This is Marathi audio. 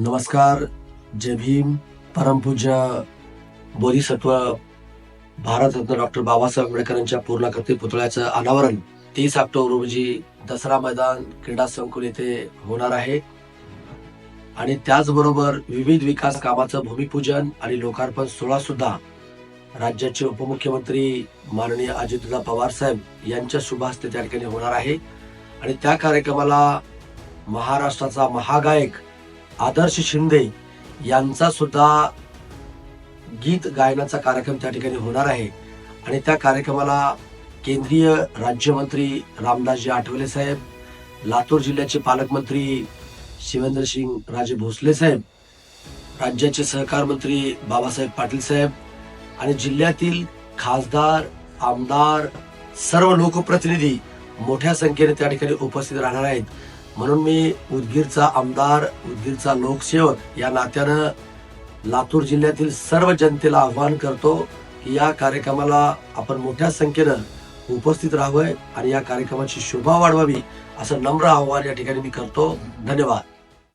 नमस्कार, जय भीम. परमपूज्य बोधिसत्व भारतरत्न डॉक्टर बाबासाहेब आंबेडकरांच्या पूर्णाकृती पुतळ्याचं अनावरण 30 ऑक्टोबर रोजी दसरा मैदान क्रीडा संकुल येथे होणार आहे आणि त्याचबरोबर विविध विकास कामाचं भूमिपूजन आणि लोकार्पण सोहळा सुद्धा राज्याचे उपमुख्यमंत्री माननीय अजितदादा पवार साहेब यांच्या शुभ हस्ते त्या ठिकाणी होणार आहे आणि त्या कार्यक्रमाला महाराष्ट्राचा महागायक आदर्श शिंदे यांचा सुद्धा गीत गायनाचा कार्यक्रम त्या ठिकाणी होणार आहे आणि त्या कार्यक्रमाला केंद्रीय राज्यमंत्री रामदासजी आठवले साहेब, लातूर जिल्ह्याचे पालकमंत्री शिवेंद्रसिंग राजे भोसले साहेब, राज्याचे सहकार मंत्री बाबासाहेब पाटील साहेब आणि जिल्ह्यातील खासदार, आमदार, सर्व लोकप्रतिनिधी मोठ्या संख्येने त्या ठिकाणी उपस्थित राहणार आहेत. म्हणून मी उदगीरचा आमदार, उदगीरचा लोकसेवक या नात्यानं लातूर जिल्ह्यातील सर्व जनतेला आवाहन करतो की या कार्यक्रमाला आपण मोठ्या संख्येनं उपस्थित राहावं आणि या कार्यक्रमाची शोभा वाढवावी असं नम्र आवाहन या ठिकाणी मी करतो. धन्यवाद.